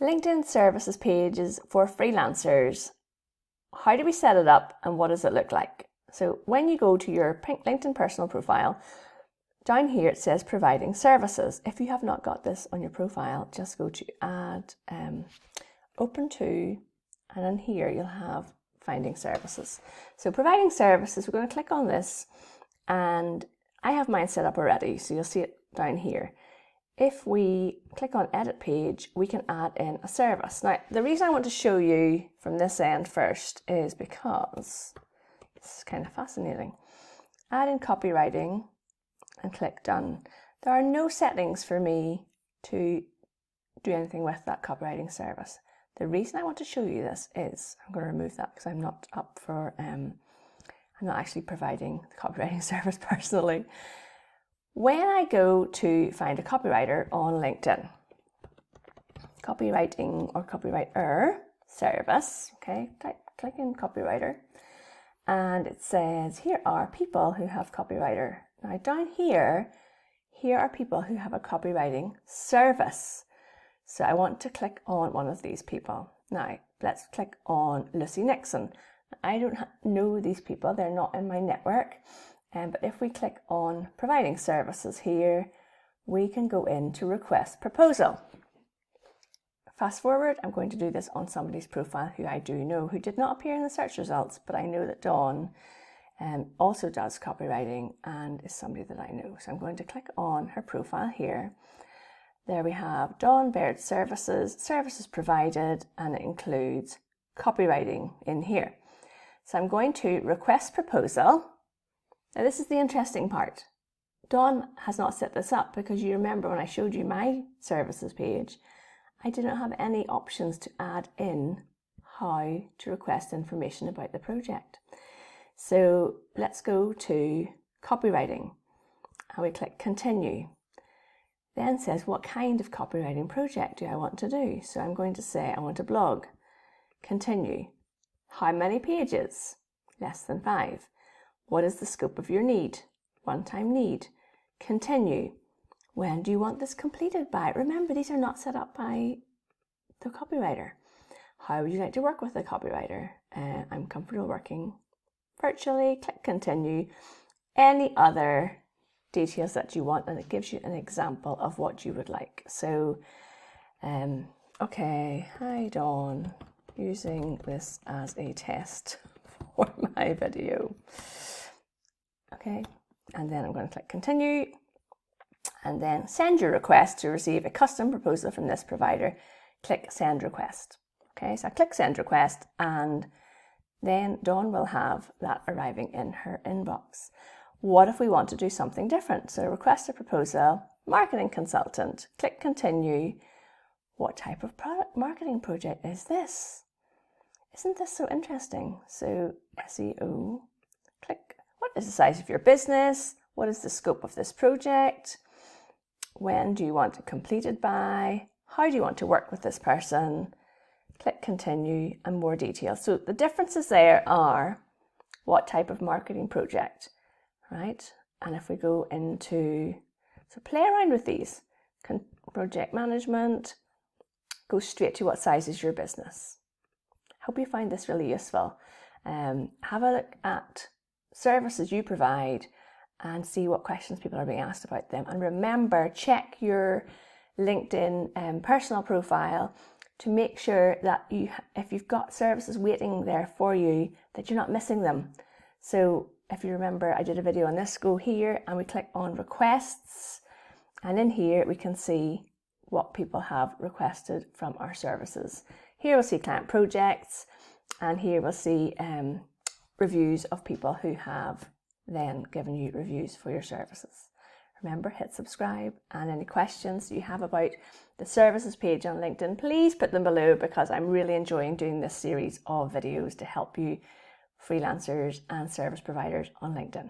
LinkedIn services pages for freelancers. How do we set it up and what does it look like? So when you go to your LinkedIn personal profile, down here it says providing services. If you have not got this on your profile, just go to add, open to, and in here you'll have finding services. So providing services, we're going to click on this, and I have mine set up already, so you'll see it down here. If we click on edit page, we can add in a service. Now, the reason I want to show you from this end first is because this is kind of fascinating. Add in copywriting and click done. There are no settings for me to do anything with that copywriting service. The reason I want to show you this is, I'm going to remove that because I'm not up for, I'm not actually providing the copywriting service personally. When I go to find a copywriter on LinkedIn, copywriting or copywriter service, okay, click in copywriter, and it says, here are people who have copywriter. Now down here are people who have a copywriting service. So I want to click on one of these people. Now let's click on Lucy Nixon. I don't know these people, they're not in my network. But if we click on providing services here, we can go into request proposal. Fast forward, I'm going to do this on somebody's profile who I do know, who did not appear in the search results, but I know that Dawn also does copywriting and is somebody that I know. So I'm going to click on her profile here. There we have Dawn Baird services provided, and it includes copywriting in here. So I'm going to request proposal. Now this is the interesting part. Dawn has not set this up because you remember when I showed you my services page, I didn't have any options to add in how to request information about the project. So let's go to copywriting and we click continue. Then says what kind of copywriting project do I want to do? So I'm going to say I want a blog. Continue. How many pages? Less than 5. What is the scope of your need? One-time need. Continue. When do you want this completed by? Remember, these are not set up by the copywriter. How would you like to work with the copywriter? I'm comfortable working virtually. Click continue. Any other details that you want, and it gives you an example of what you would like. So, okay, hi Dawn, using this as a test for my video. Okay, and then I'm going to click continue, and then send your request to receive a custom proposal from this provider. Click send request. Okay, so I click send request, and then Dawn will have that arriving in her inbox. What if we want to do something different? So request a proposal, marketing consultant, click continue. What type of product marketing project is this? Isn't this so interesting? So SEO, click. What is the size of your business? What is the scope of this project? When do you want it completed by? How do you want to work with this person? Click continue and more details. So the differences there are what type of marketing project, right? And if we go into, so play around with these. Project management, go straight to what size is your business. Hope you find this really useful. Have a look at services you provide and see what questions people are being asked about them. And remember, check your LinkedIn personal profile to make sure that if you've got services waiting there for you, that you're not missing them. So if you remember, I did a video on this. Go here and we click on requests, and in here we can see what people have requested from our services. Here we'll see client projects, and here we'll see reviews of people who have then given you reviews for your services. Remember, hit subscribe, and any questions you have about the services page on LinkedIn, please put them below, because I'm really enjoying doing this series of videos to help you freelancers and service providers on LinkedIn.